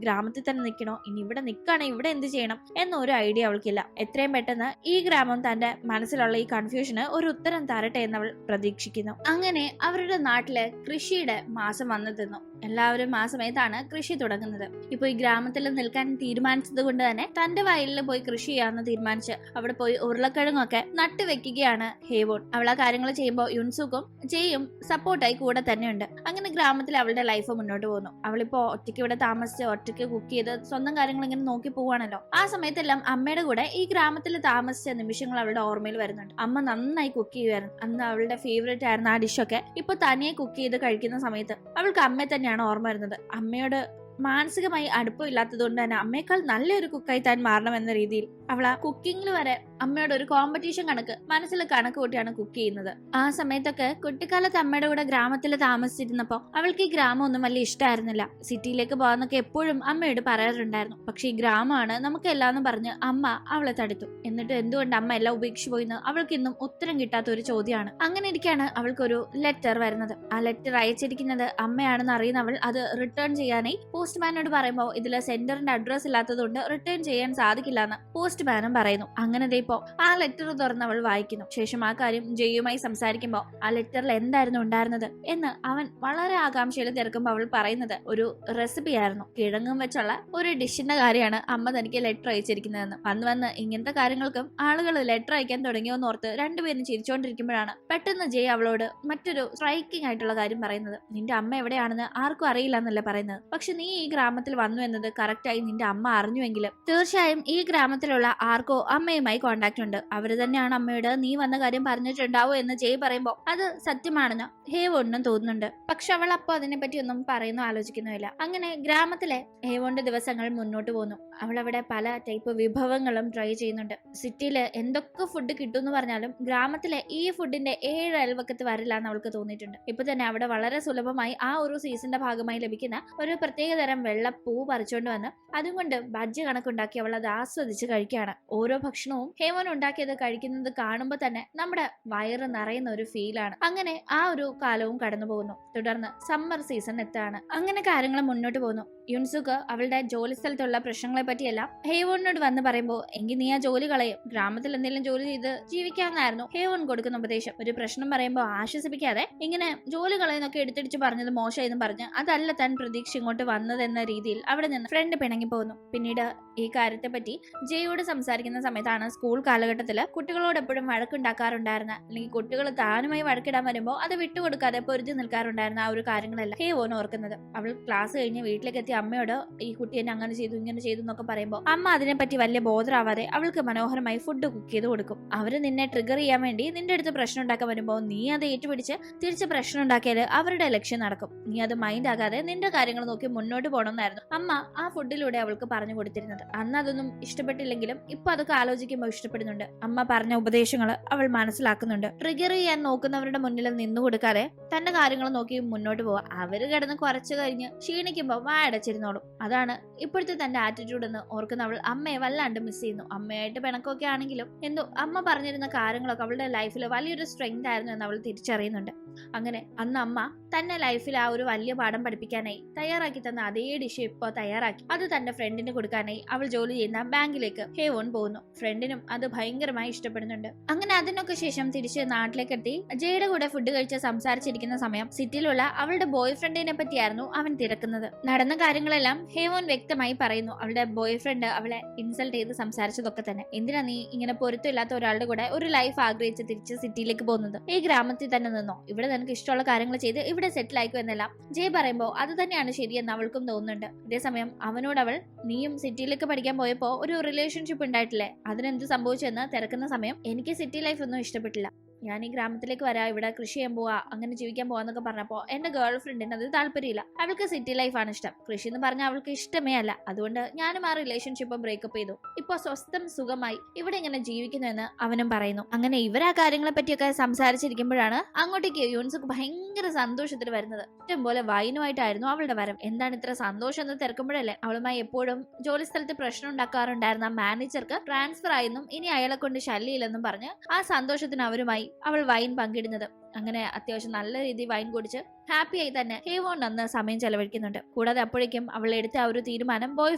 ഗ്രാമത്തിൽ തന്നെ നിൽക്കണോ, ഇനി ഇവിടെ നിൽക്കുകയാണെങ്കിൽ ഇവിടെ എന്ത് ചെയ്യണം എന്നൊരു ഐഡിയ അവൾക്കില്ല. എത്രയും പെട്ടെന്ന് ഈ ഗ്രാമം തന്റെ മനസ്സിലുള്ള ഈ കൺഫ്യൂഷന് ഒരു ഉത്തരം തരട്ടെ എന്ന് അവൾ പ്രതീക്ഷിക്കുന്നു. അങ്ങനെ അവരുടെ നാട്ടിലെ കൃഷിയുടെ മാസം വന്നെത്തുന്നു. എല്ലാവരും ആ സമയത്താണ് കൃഷി തുടങ്ങുന്നത്. ഇപ്പൊ ഈ ഗ്രാമത്തിൽ നിൽക്കാൻ തീരുമാനിച്ചത് കൊണ്ട് തന്നെ തന്റെ വയലിൽ പോയി കൃഷി ചെയ്യാമെന്ന് തീരുമാനിച്ച് അവിടെ പോയി ഉരുളക്കിഴങ്ങൊക്കെ നട്ടുവെക്കുകയാണ് ഹേവോൺ. അവൾ ആ കാര്യങ്ങൾ ചെയ്യുമ്പോൾ യുൻസുക്കും ജെയും സപ്പോർട്ടായി കൂടെ തന്നെയുണ്ട്. അങ്ങനെ ഗ്രാമത്തിൽ അവളുടെ ലൈഫ് മുന്നോട്ട് പോകുന്നു. അവളിപ്പോ ഒറ്റയ്ക്ക് ഇവിടെ താമസിച്ച് ഒറ്റയ്ക്ക് കുക്ക് ചെയ്ത് സ്വന്തം കാര്യങ്ങൾ ഇങ്ങനെ നോക്കി പോവാണല്ലോ. ആ സമയത്തെല്ലാം അമ്മയുടെ കൂടെ ഈ ഗ്രാമത്തിൽ താമസിച്ച നിമിഷങ്ങൾ അവളുടെ ഓർമ്മയിൽ വരുന്നുണ്ട്. അമ്മ നന്നായി കുക്ക് ചെയ്യുമായിരുന്നു. അന്ന് അവളുടെ ഫേവറേറ്റ് ആയിരുന്ന ആ ഡിഷൊക്കെ ഇപ്പൊ തനിയെ കുക്ക് ചെയ്ത് കഴിക്കുന്ന സമയത്ത് അവൾക്ക് അമ്മയെ തന്നെയാണ് ഓർമ്മ വരുന്നത്. അമ്മയോട് മാനസികമായി അടുപ്പമില്ലാത്തത് കൊണ്ട് തന്നെ അമ്മയേക്കാൾ നല്ലൊരു കുക്കായി താൻ മാറണമെന്ന രീതിയിൽ അവൾ ആ കുക്കിങ്ങിൽ വരെ അമ്മയോട് ഒരു കോമ്പറ്റീഷൻ കണക്ക് മനസ്സിൽ കണക്ക് കൂട്ടിയാണ് കുക്ക് ചെയ്യുന്നത്. ആ സമയത്തൊക്കെ കുട്ടിക്കാലത്ത് അമ്മയുടെ കൂടെ ഗ്രാമത്തിൽ താമസിച്ചിരുന്നപ്പോ അവൾക്ക് ഈ ഗ്രാമം ഒന്നും വലിയ ഇഷ്ടമായിരുന്നില്ല. സിറ്റിയിലേക്ക് പോകാന്നൊക്കെ എപ്പോഴും അമ്മയോട് പറയാറുണ്ടായിരുന്നു. പക്ഷെ ഈ ഗ്രാമമാണ് നമുക്ക് എല്ലാന്ന് പറഞ്ഞ് അമ്മ അവളെ തടുത്തു. എന്നിട്ട് എന്തുകൊണ്ട് അമ്മ എല്ലാം ഉപേക്ഷിച്ചു പോയിന്ന് അവൾക്ക് ഇന്നും ഉത്തരം കിട്ടാത്ത ഒരു ചോദ്യമാണ്. അങ്ങനെ ഇരിക്കാണ് അവൾക്കൊരു ലെറ്റർ വരുന്നത്. ആ ലെറ്റർ അയച്ചിരിക്കുന്നത് അമ്മയാണെന്ന് അറിയുന്ന അവൾ അത് റിട്ടേൺ ചെയ്യാനായി പോസ്റ്റ്മാനോട് പറയുമ്പോൾ ഇതിലെ സെന്ററിന്റെ അഡ്രസ് ഇല്ലാത്തതുകൊണ്ട് റിട്ടേൺ ചെയ്യാൻ സാധിക്കില്ല എന്ന് പോസ്റ്റ്മാനും പറയുന്നു. അങ്ങനെ ഇപ്പോ ആ ലെറ്റർ തുറന്ന് അവൾ വായിക്കുന്നു. ശേഷം ആ കാര്യം ജയുമായി സംസാരിക്കുമ്പോൾ ആ ലെറ്ററിൽ എന്തായിരുന്നു ഉണ്ടായിരുന്നത് എന്ന് അവൻ വളരെ ആകാംക്ഷയിൽ തിരക്കുമ്പോൾ അവൾ പറയുന്നത് ഒരു റെസിപ്പി ആയിരുന്നു. കിഴങ്ങും വെച്ചുള്ള ഒരു ഡിഷിന്റെ കാര്യമാണ് അമ്മ തനിക്ക് ലെറ്റർ അയച്ചിരിക്കുന്നതെന്ന്. വന്ന് ഇങ്ങനത്തെ കാര്യങ്ങൾക്കും ആളുകൾ ലെറ്റർ അയക്കാൻ തുടങ്ങിയോന്ന് ഓർത്ത് രണ്ടുപേരും ചിരിച്ചുകൊണ്ടിരിക്കുമ്പോഴാണ് പെട്ടെന്ന് ജയ് അവളോട് മറ്റൊരു സ്ട്രൈക്കിംഗ് ആയിട്ടുള്ള കാര്യം പറയുന്നത്. നിന്റെ അമ്മ എവിടെയാണെന്ന് ആർക്കും അറിയില്ല എന്നല്ല പറയുന്നത്. പക്ഷെ നീ ഈ ഗ്രാമത്തിൽ വന്നു എന്നത് കറക്റ്റായി നിന്റെ അമ്മ അറിഞ്ഞുവെങ്കിലും തീർച്ചയായും ഈ ഗ്രാമത്തിലുള്ള ആർക്കോ അമ്മയുമായി കോണ്ടാക്ട് ഉണ്ട്. അവര് തന്നെയാണ് അമ്മയോട് നീ വന്ന കാര്യം പറഞ്ഞിട്ടുണ്ടാവോ എന്ന് ജയ് പറയുമ്പോൾ അത് സത്യമാണെന്ന് ഹേവോണിനും തോന്നുന്നുണ്ട്. പക്ഷെ അവൾ അപ്പോൾ അതിനെപ്പറ്റി ഒന്നും പറയുന്നോ ആലോചിക്കുന്നുമില്ല. അങ്ങനെ ഗ്രാമത്തിലെ ഹേവോണിന്റെ ദിവസങ്ങൾ മുന്നോട്ട് പോകുന്നു. അവൾ അവിടെ പല ടൈപ്പ് വിഭവങ്ങളും ട്രൈ ചെയ്യുന്നുണ്ട്. സിറ്റിയില് എന്തൊക്കെ ഫുഡ് കിട്ടും എന്ന് പറഞ്ഞാലും ഗ്രാമത്തിലെ ഈ ഫുഡിന്റെ 7 അയൽവക്കത്ത് വരില്ല എന്ന് അവൾക്ക് തോന്നിയിട്ടുണ്ട്. ഇപ്പൊ തന്നെ അവിടെ വളരെ സുലഭമായി ആ ഒരു സീസണിന്റെ ഭാഗമായി ലഭിക്കുന്ന ഒരു പ്രത്യേകതരം വെള്ളപ്പൂ പറിച്ചുകൊണ്ട് വന്ന് അതും കൊണ്ട് ബജ്ജി കണക്കുണ്ടാക്കി അവൾ അത് ആസ്വദിച്ച് കഴിക്കുകയാണ്. ഓരോ ഭക്ഷണവും ഹേവൻ ഉണ്ടാക്കിയത് കഴിക്കുന്നത് കാണുമ്പോൾ തന്നെ നമ്മുടെ വയറ് നിറയുന്ന ഒരു ഫീലാണ്. അങ്ങനെ ആ ഒരു കാലവും കടന്നു പോകുന്നു. തുടർന്ന് സമ്മർ സീസൺ എത്താണ്. അങ്ങനെ കാര്യങ്ങൾ മുന്നോട്ട് പോകുന്നു. യുൻസുക്ക് അവളുടെ ജോലി സ്ഥലത്തുള്ള പ്രശ്നങ്ങളെ പറ്റിയെല്ലാം ഹേവോണിനോട് വന്ന് പറയുമ്പോൾ എങ്കിൽ നീ ആ ജോലി കളയും, ഗ്രാമത്തിൽ എന്തെങ്കിലും ജോലി ചെയ്ത് ജീവിക്കാമെന്നായിരുന്നു ഹേവോൺ കൊടുക്കുന്ന ഉപദേശം. ഒരു പ്രശ്നം പറയുമ്പോൾ ആശ്വസിപ്പിക്കാതെ ഇങ്ങനെ ജോലി കളയെന്നൊക്കെ എടുത്തിടിച്ച് പറഞ്ഞത് മോശമായെന്ന് പറഞ്ഞ് അതല്ല താൻ പ്രതീക്ഷ ഇങ്ങോട്ട് വന്നതെന്ന രീതിയിൽ അവിടെ നിന്ന് ഫ്രണ്ട് പിണങ്ങി പോകുന്നു. പിന്നീട് ഈ കാര്യത്തെ പറ്റി ജയോട് സംസാരിക്കുന്ന സമയത്താണ് സ്കൂൾ കാലഘട്ടത്തില് കുട്ടികളോട് എപ്പോഴും വഴക്കുണ്ടാക്കാറുണ്ടായിരുന്ന അല്ലെങ്കിൽ കുട്ടികൾ താനുമായി വഴക്കിടാൻ വരുമ്പോൾ അത് വിട്ടുകൊടുക്കാതെ പൊരുതി നിൽക്കാറുണ്ടായിരുന്ന ആ ഒരു കാര്യങ്ങളല്ല ഹേവോൻ ഓർക്കുന്നത്. അവൾ ക്ലാസ് കഴിഞ്ഞ് വീട്ടിലേക്ക് എത്തിയ അമ്മയോട് ഈ കുട്ടി എന്നെ അങ്ങനെ ചെയ്തു ഇങ്ങനെ ചെയ്തു എന്നൊക്കെ പറയുമ്പോൾ അമ്മ അതിനെപ്പറ്റി വലിയ ബോധരാവാതെ അവൾക്ക് മനോഹരമായി ഫുഡ് കുക്ക് ചെയ്ത് കൊടുക്കും. അവര് നിന്നെ ട്രിഗർ ചെയ്യാൻ വേണ്ടി നിന്റെ അടുത്ത് പ്രശ്നം ഉണ്ടാക്കാൻ വരുമ്പോൾ നീ അത് ഏറ്റുപിടിച്ച് തിരിച്ച് പ്രശ്നം ഉണ്ടാക്കിയാൽ അവരുടെ ലക്ഷ്യം നടക്കും. നീ അത് മൈൻഡ് ആകാതെ നിന്റെ കാര്യങ്ങൾ നോക്കി മുന്നോട്ട് പോകണമെന്നായിരുന്നു അമ്മ ആ ഫുഡിലൂടെ അവൾക്ക് പറഞ്ഞു കൊടുത്തിരുന്നത്. അന്ന് അതൊന്നും ഇഷ്ടപ്പെട്ടില്ലെങ്കിലും ഇപ്പൊ അതൊക്കെ ആലോചിക്കുമ്പോൾ ഇഷ്ടപ്പെടുന്നുണ്ട്. അമ്മ പറഞ്ഞ ഉപദേശങ്ങൾ അവൾ മനസ്സിലാക്കുന്നുണ്ട്. ട്രിഗർ ചെയ്യാൻ നോക്കുന്നവരുടെ മുന്നിൽ നിന്നു കൊടുക്കാതെ തന്റെ കാര്യങ്ങൾ നോക്കി മുന്നോട്ട് പോവാ. അവര് കിടന്ന് കുറച്ചു കഴിഞ്ഞ് ക്ഷീണിക്കുമ്പോൾ വായടച്ചിരുന്നോളും. അതാണ് ഇപ്പോഴത്തെ തന്റെ ആറ്റിറ്റ്യൂഡ് എന്ന് ഓർക്കുന്ന അവൾ അമ്മയെ വല്ലാണ്ട് മിസ് ചെയ്യുന്നു. അമ്മയായിട്ട് പിണക്കൊക്കെ ആണെങ്കിലും എന്തോ അമ്മ പറഞ്ഞിരുന്ന കാര്യങ്ങളൊക്കെ അവളുടെ ലൈഫിൽ വലിയൊരു സ്ട്രെങ്ത് ആയിരുന്നു എന്ന് അവൾ തിരിച്ചറിയുന്നുണ്ട്. അങ്ങനെ അന്ന് അമ്മ തന്നെ ലൈഫിൽ ആ ഒരു വലിയ പാഠം പഠിപ്പിക്കാനായി തയ്യാറാക്കി തന്ന അതേ ഡിഷ് ഇപ്പൊ തയ്യാറാക്കി അത് തന്റെ ഫ്രണ്ടിന് കൊടുക്കാനായി അവൾ ജോലി ചെയ്യുന്ന ബാങ്കിലേക്ക് ഹേവോൺ പോകുന്നു. ഫ്രണ്ടിനും അത് ഭയങ്കരമായി ഇഷ്ടപ്പെടുന്നുണ്ട്. അങ്ങനെ അതിനൊക്കെ ശേഷം തിരിച്ച് നാട്ടിലേക്ക് എത്തി ജയുടെ കൂടെ ഫുഡ് കഴിച്ച് സംസാരിച്ചിരിക്കുന്ന സമയം സിറ്റിയിലുള്ള അവളുടെ ബോയ് ഫ്രണ്ടിനെ പറ്റിയായിരുന്നു അവൻ തിരക്കുന്നത്. നടന്ന കാര്യങ്ങളെല്ലാം ഹേവോൺ വ്യക്തമായി പറയുന്നു. അവളുടെ ബോയ് ഫ്രണ്ട് അവളെ ഇൻസൾട്ട് ചെയ്ത് സംസാരിച്ചതൊക്കെ തന്നെ. എന്തിനാ നീ ഇങ്ങനെ പൊരുത്തമില്ലാത്ത ഒരാളുടെ കൂടെ ഒരു ലൈഫ് ആഗ്രഹിച്ച് തിരിച്ച് സിറ്റിയിലേക്ക് പോകുന്നത്? ഈ ഗ്രാമത്തിൽ തന്നെ നിന്നോ, ഇവിടെ നിനക്ക് ഇഷ്ടമുള്ള കാര്യങ്ങൾ ചെയ്ത് ഇവിടെ സെറ്റിൽ ആയിക്കോ എന്നെല്ലാം ജയ് പറയുമ്പോൾ അത് തന്നെയാണ് ശരിയെന്ന് അവൾക്കും തോന്നുന്നുണ്ട്. അതേസമയം അവനോട് അവൾ നീയും സിറ്റിയിലേക്ക് പഠിക്കാൻ പോയപ്പോ ഒരു റിലേഷൻഷിപ്പ് ഉണ്ടായിട്ടില്ലേ, അതിനെന്ത് സംഭവിച്ചെന്ന് തിരക്കുന്ന സമയം എനിക്ക് സിറ്റി ലൈഫ് ഒന്നും ഇഷ്ടപ്പെട്ടില്ല, ഞാൻ ഈ ഗ്രാമത്തിലേക്ക് വരാം, ഇവിടെ കൃഷി ചെയ്യാൻ പോവാ, അങ്ങനെ ജീവിക്കാൻ പോവാന്നൊക്കെ പറഞ്ഞപ്പോ എന്റെ ഗേൾ ഫ്രണ്ടിന് അത് താല്പര്യമില്ല. അവൾക്ക് സിറ്റി ലൈഫാണ് ഇഷ്ടം. കൃഷി എന്ന് പറഞ്ഞാൽ അവൾക്ക് ഇഷ്ടമേ അല്ല. അതുകൊണ്ട് ഞാനും ആ റിലേഷൻഷിപ്പ് ബ്രേക്കപ്പ് ചെയ്തു. ഇപ്പൊ സ്വസ്ഥം സുഖമായി ഇവിടെ ഇങ്ങനെ ജീവിക്കുന്നു എന്ന് അവനും പറയുന്നു. അങ്ങനെ ഇവർ ആ കാര്യങ്ങളെ പറ്റിയൊക്കെ സംസാരിച്ചിരിക്കുമ്പോഴാണ് അങ്ങോട്ടേക്ക് യൂൻസുക്ക് ഭയങ്കര സന്തോഷത്തിൽ വരുന്നത്. ഇഷ്ടംപോലെ വൈനുമായിട്ടായിരുന്നു അവളുടെ വരം. എന്താണ് ഇത്ര സന്തോഷം എന്ന് തിരക്കുമ്പോഴല്ലേ അവളുമായി എപ്പോഴും ജോലി സ്ഥലത്ത് പ്രശ്നം ഉണ്ടാക്കാറുണ്ടായിരുന്ന മാനേജർക്ക് ട്രാൻസ്ഫർ ആയെന്നും ഇനി അയാളെ കൊണ്ട് ശല്യമില്ലെന്നും പറഞ്ഞ് ആ സന്തോഷത്തിന് അവരുമായി അവൾ വൈൻ പങ്കിടുന്നത്. അങ്ങനെ അത്യാവശ്യം നല്ല രീതിയിൽ വൈൻ കുടിച്ച് ഹാപ്പിയായി തന്നെ ഹേവോൺ അന്ന് സമയം ചെലവഴിക്കുന്നുണ്ട്. കൂടാതെ അപ്പോഴേക്കും അവൾ എടുത്ത ആ ഒരു തീരുമാനം ബോയ്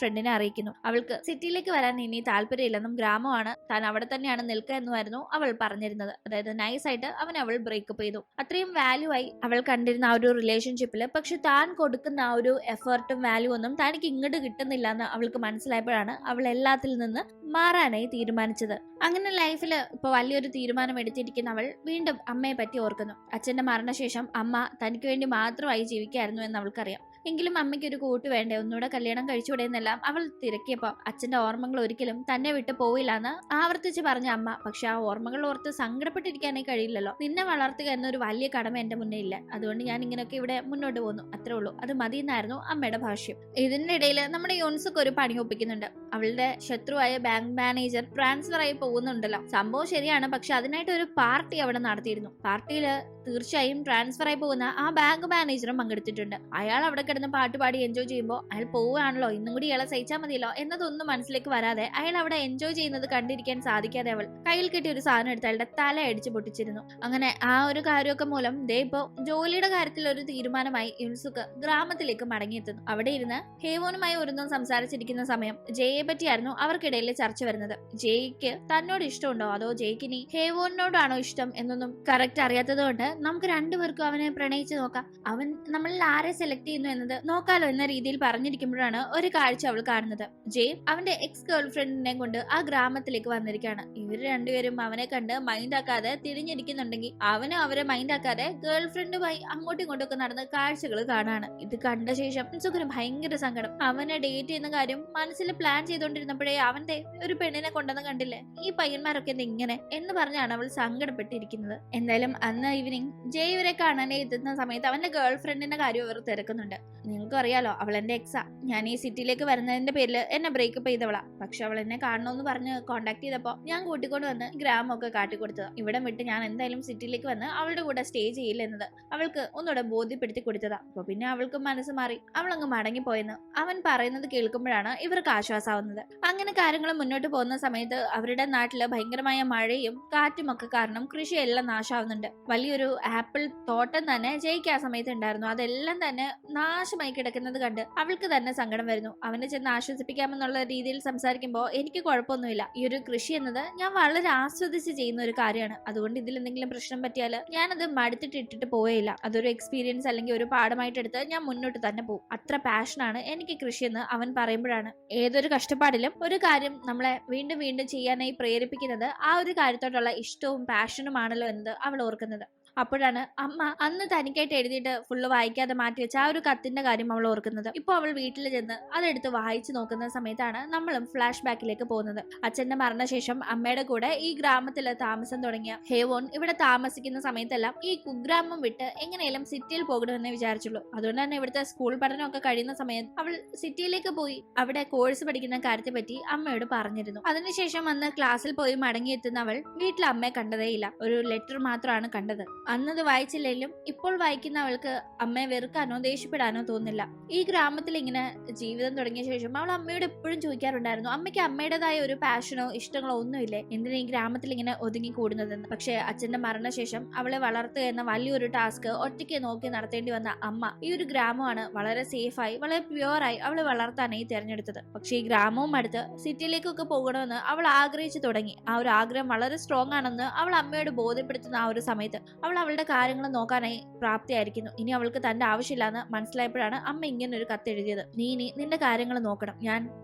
ഫ്രണ്ടിനെ അറിയിക്കുന്നു. അവൾക്ക് സിറ്റിയിലേക്ക് വരാൻ ഇനി താല്പര്യമില്ലെന്നും ഗ്രാമമാണ് താൻ അവിടെ തന്നെയാണ് നിൽക്കുക എന്നുമായിരുന്നു അവൾ പറഞ്ഞിരുന്നത്. അതായത് നൈസായിട്ട് അവൾ ബ്രേക്കപ്പ് ചെയ്തു. അത്രയും വാല്യൂ ആയി അവൾ കണ്ടിരുന്ന ആ ഒരു റിലേഷൻഷിപ്പിൽ പക്ഷെ താൻ കൊടുക്കുന്ന ആ ഒരു എഫേർട്ടും വാല്യൂ ഒന്നും തനിക്ക് ഇങ്ങോട്ട് കിട്ടുന്നില്ല എന്ന് അവൾക്ക് മനസ്സിലായപ്പോഴാണ് അവൾ എല്ലാത്തിൽ നിന്ന് മാറാനായി തീരുമാനിച്ചത്. അങ്ങനെ ലൈഫിൽ ഇപ്പൊ വലിയൊരു തീരുമാനം എടുത്തിരിക്കുന്ന അവൾ വീണ്ടും അമ്മയെ പറ്റി ഓർക്കുന്നു. അച്ഛന്റെ മരണശേഷം അമ്മ തനിക്ക് വേണ്ടി മാത്രമായി ജീവിക്കായിരുന്നു എന്ന് അവൾക്കറിയാം. എങ്കിലും അമ്മയ്ക്ക് ഒരു കൂട്ട് വേണ്ടേ, ഒന്നുകൂടെ കല്യാണം കഴിച്ചുകൂടെ എന്നെല്ലാം അവൾ തിരക്കിയപ്പോ അച്ഛന്റെ ഓർമ്മകൾ ഒരിക്കലും തന്നെ വിട്ടു പോയില്ല എന്ന് ആവർത്തിച്ച് പറഞ്ഞ അമ്മ, പക്ഷെ ആ ഓർമ്മകൾ ഓർത്ത് സങ്കടപ്പെട്ടിരിക്കാനേ കഴിയില്ലല്ലോ. നിന്നെ വളർത്തുക എന്നൊരു വലിയ കടമ എന്റെ മുന്നേ ഇല്ല, അതുകൊണ്ട് ഞാൻ ഇങ്ങനെയൊക്കെ ഇവിടെ മുന്നോട്ട് പോകുന്നു, അത്രേ ഉള്ളൂ, അത് മതി എന്നായിരുന്നു അമ്മയുടെ ഭാഷ്യം. ഇതിന്റെ ഇടയിൽ നമ്മുടെ യോൺസുക്ക് ഒരു പണി ഒപ്പിക്കുന്നുണ്ട്. അവളുടെ ശത്രുവായ ബാങ്ക് മാനേജർ ട്രാൻസ്ഫർ ആയി പോകുന്നുണ്ടല്ലോ. സംഭവം ശരിയാണ്, പക്ഷെ അതിനായിട്ട് ഒരു പാർട്ടി അവിടെ നടത്തിയിരുന്നു. പാർട്ടിയില് തീർച്ചയായും ട്രാൻസ്ഫർ ആയി പോകുന്ന ആ ബാങ്ക് മാനേജറും പങ്കെടുത്തിട്ടുണ്ട്. അയാൾ അവിടെ കിടന്ന് പാട്ടുപാടി എൻജോയ് ചെയ്യുമ്പോൾ അയാൾ പോവുകയാണല്ലോ, ഇന്നും കൂടി ഇയാളെ സഹിച്ചാൽ മതിയല്ലോ എന്നതൊന്നും മനസ്സിലേക്ക് വരാതെ അയാൾ അവിടെ എൻജോയ് ചെയ്യുന്നത് കണ്ടിരിക്കാൻ സാധിക്കാതെ അവൾ കയ്യിൽ കിട്ടിയ ഒരു സാധനം എടുത്ത് അയാളുടെ തല അടിച്ച് പൊട്ടിച്ചിരുന്നു. അങ്ങനെ ആ ഒരു കാര്യമൊക്കെ മൂലം ദേ ഇപ്പോ ജോലിയുടെ കാര്യത്തിൽ ഒരു തീരുമാനമായി യുൻസുക്ക് ഗ്രാമത്തിലേക്ക് മടങ്ങിയെത്തുന്നു. അവിടെ ഇരുന്ന് ഹേവോനുമായി ഒരുന്നും സംസാരിച്ചിരിക്കുന്ന സമയം ജയയെ പറ്റിയായിരുന്നു അവർക്കിടയിൽ ചർച്ച വരുന്നത്. ജയ്ക്ക് തന്നോട് ഇഷ്ടമുണ്ടോ അതോ ജയ്ക്ക് ഇനി ഹേവോനോടാണോ ഇഷ്ടം എന്നൊന്നും കറക്റ്റ് അറിയാത്തത് കൊണ്ട് നമുക്ക് രണ്ടുപേർക്കും അവനെ പ്രണയിച്ച് നോക്കാം, അവൻ നമ്മളിൽ ആരെ സെലക്ട് ചെയ്യുന്നു എന്നത് നോക്കാലോ എന്ന രീതിയിൽ പറഞ്ഞിരിക്കുമ്പോഴാണ് ഒരു കാഴ്ച അവൾ കാണുന്നത്. ജയ് അവന്റെ എക്സ് ഗേൾ ഫ്രണ്ടിനെ കൊണ്ട് ആ ഗ്രാമത്തിലേക്ക് വന്നിരിക്കുകയാണ്. ഇവർ രണ്ടുപേരും അവനെ കണ്ട് മൈൻഡ് ആക്കാതെ തിരിഞ്ഞിരിക്കുന്നുണ്ടെങ്കിൽ അവനും അവരെ മൈൻഡ് ആക്കാതെ ഗേൾ ഫ്രണ്ടുമായി അങ്ങോട്ടും ഇങ്ങോട്ടും ഒക്കെ നടന്ന കാഴ്ചകൾ കാണാണ്. ഇത് കണ്ട ശേഷം സുഖന് ഭയങ്കര സങ്കടം. അവനെ ഡേറ്റ് ചെയ്യുന്ന കാര്യം മനസ്സിൽ പ്ലാൻ ചെയ്തോണ്ടിരുന്നപ്പോഴേ അവന്റെ ഒരു പെണ്ണിനെ കൊണ്ടെന്ന് കണ്ടില്ലേ, ഈ പയ്യന്മാരൊക്കെ ഇങ്ങനെ എന്ന് പറഞ്ഞാണ് അവൾ സങ്കടപ്പെട്ടിരിക്കുന്നത്. എന്തായാലും അന്ന് ഈവനിങ് ജയ് ഇവരെ കാണാനേ എത്തുന്ന സമയത്ത് അവന്റെ ഗേൾ ഫ്രണ്ടിന്റെ കാര്യം ഇവർ തിരക്കുന്നുണ്ട്. നിങ്ങൾക്കും അറിയാലോ, അവൾ എന്റെ എക്സാ. ഞാൻ ഈ സിറ്റിയിലേക്ക് വരുന്നതിന്റെ പേരിൽ എന്നെ ബ്രേക്കപ്പ് ചെയ്തവളാ. പക്ഷെ അവൾ എന്നെ കാണണമെന്ന് പറഞ്ഞ് കോണ്ടാക്ട് ചെയ്തപ്പോ ഞാൻ കൂട്ടിക്കൊണ്ട് വന്ന് ഗ്രാമമൊക്കെ കാട്ടിക്കൊടുത്തത്. ഇവിടം വിട്ട് ഞാൻ എന്തായാലും സിറ്റിയിലേക്ക് വന്ന് അവളുടെ കൂടെ സ്റ്റേ ചെയ്യില്ല എന്നത് അവൾക്ക് ഒന്നുകൂടെ ബോധ്യപ്പെടുത്തി കൊടുത്തതാ. അപ്പൊ പിന്നെ അവൾക്ക് മനസ്സ് മാറി അവൾ അങ്ങ് മടങ്ങിപ്പോയെന്ന് അവൻ പറയുന്നത് കേൾക്കുമ്പോഴാണ് ഇവർക്ക് ആശ്വാസമാവുന്നത്. അങ്ങനെ കാര്യങ്ങൾ മുന്നോട്ട് പോകുന്ന സമയത്ത് അവരുടെ നാട്ടില് ഭയങ്കരമായ മഴയും കാറ്റും ഒക്കെ കാരണം കൃഷിയെല്ലാം നാശാവുന്നുണ്ട്. വലിയൊരു ആപ്പിൾ തോട്ടം തന്നെ ജയിക്ക് ആ സമയത്ത് ഉണ്ടായിരുന്നു. അതെല്ലാം തന്നെ നാശമായി കിടക്കുന്നത് കണ്ട് അവൾക്ക് തന്നെ സങ്കടം വരുന്നു. അവനെ ചെന്ന് ആശ്വസിപ്പിക്കാമെന്നുള്ള രീതിയിൽ സംസാരിക്കുമ്പോൾ എനിക്ക് കുഴപ്പമൊന്നുമില്ല, ഈ ഒരു കൃഷി എന്നത് ഞാൻ വളരെ ആസ്വദിച്ച് ചെയ്യുന്ന ഒരു കാര്യമാണ്, അതുകൊണ്ട് ഇതിൽ എന്തെങ്കിലും പ്രശ്നം പറ്റിയാൽ ഞാനത് മടുത്തിട്ട് ഇട്ടിട്ട് പോയേയില്ല. അതൊരു എക്സ്പീരിയൻസ് അല്ലെങ്കിൽ ഒരു പാഠമായിട്ട് എടുത്ത് ഞാൻ മുന്നോട്ട് തന്നെ പോകും. അത്ര പാഷനാണ് എനിക്ക് കൃഷിയെന്ന് അവൻ പറയുമ്പോഴാണ് ഏതൊരു കഷ്ടപ്പാടിലും ഒരു കാര്യം നമ്മളെ വീണ്ടും വീണ്ടും ചെയ്യാനായി പ്രേരിപ്പിക്കുന്നത് ആ ഒരു കാര്യത്തോടുള്ള ഇഷ്ടവും പാഷനുമാണല്ലോ എന്ന് അവൾ ഓർക്കുന്നത്. അപ്പോഴാണ് അമ്മ അന്ന് തനിക്കായിട്ട് എഴുതിയിട്ട് ഫുള്ള് വായിക്കാതെ മാറ്റി വെച്ച ആ ഒരു കത്തിന്റെ കാര്യം അവൾ ഓർക്കുന്നത്. ഇപ്പൊ അവൾ വീട്ടിൽ ചെന്ന് അതെടുത്ത് വായിച്ചു നോക്കുന്ന സമയത്താണ് നമ്മളും ഫ്ലാഷ് ബാക്കിലേക്ക് പോകുന്നത്. അച്ഛന്റെ മരണശേഷം അമ്മയുടെ കൂടെ ഈ ഗ്രാമത്തില് താമസം തുടങ്ങിയ ഹേവോൺ ഇവിടെ താമസിക്കുന്ന സമയത്തെല്ലാം ഈ കുഗ്രാമം വിട്ട് എങ്ങനെയും സിറ്റിയിൽ പോകണമെന്ന് വിചാരിച്ചുള്ളൂ. അതുകൊണ്ട് തന്നെ ഇവിടുത്തെ സ്കൂൾ പഠനമൊക്കെ കഴിയുന്ന സമയത്ത് അവൾ സിറ്റിയിലേക്ക് പോയി അവിടെ കോഴ്സ് പഠിക്കുന്ന കാര്യത്തെ പറ്റി അമ്മയോട് പറഞ്ഞിരുന്നു. അതിനുശേഷം അന്ന് ക്ലാസ്സിൽ പോയി മടങ്ങിയെത്തുന്ന അവൾ വീട്ടിൽ അമ്മയെ കണ്ടതേയില്ല, ഒരു ലെറ്റർ മാത്രമാണ് കണ്ടത്. അന്നത് വായിച്ചില്ലെങ്കിലും ഇപ്പോൾ വായിക്കുന്ന അവൾക്ക് അമ്മയെ വെറുക്കാനോ ദേഷ്യപ്പെടാനോ തോന്നില്ല. ഈ ഗ്രാമത്തിൽ ഇങ്ങനെ ജീവിതം തുടങ്ങിയ ശേഷം അവൾ അമ്മയോട് എപ്പോഴും ചോദിക്കാറുണ്ടായിരുന്നു, അമ്മയ്ക്ക് അമ്മയുടേതായ ഒരു പാഷനോ ഇഷ്ടങ്ങളോ ഒന്നുമില്ലേ, എന്തിനാ ഈ ഗ്രാമത്തിൽ ഇങ്ങനെ ഒതുങ്ങി കൂടുന്നതെന്ന്. പക്ഷെ അച്ഛന്റെ മരണശേഷം അവളെ വളർത്തുക എന്ന വലിയൊരു ടാസ്ക് ഒറ്റയ്ക്ക് നോക്കി നടത്തേണ്ടി വന്ന അമ്മ ഈ ഒരു ഗ്രാമമാണ് വളരെ സേഫായി വളരെ പ്യുവറായി അവളെ വളർത്താനായി തിരഞ്ഞെടുത്തത്. പക്ഷെ ഈ ഗ്രാമവും അടുത്ത് സിറ്റിയിലേക്കൊക്കെ പോകണമെന്ന് അവൾ ആഗ്രഹിച്ചു തുടങ്ങി. ആ ഒരു ആഗ്രഹം വളരെ സ്ട്രോങ് ആണെന്ന് അവൾ അമ്മയോട് ബോധ്യപ്പെടുത്തുന്ന ആ ഒരു സമയത്ത് അവൾ അവളുടെ കാര്യങ്ങൾ നോക്കാനായി പ്രാപ്തിയായിരിക്കുന്നു. ഇനി അവൾക്ക് തന്റെ ആവശ്യമില്ലാന്ന് മനസ്സിലായപ്പോഴാണ് അമ്മ ഇങ്ങനെ ഒരു കത്ത് എഴുതിയത്. നീ ഇനി നിന്റെ കാര്യങ്ങൾ നോക്കണം,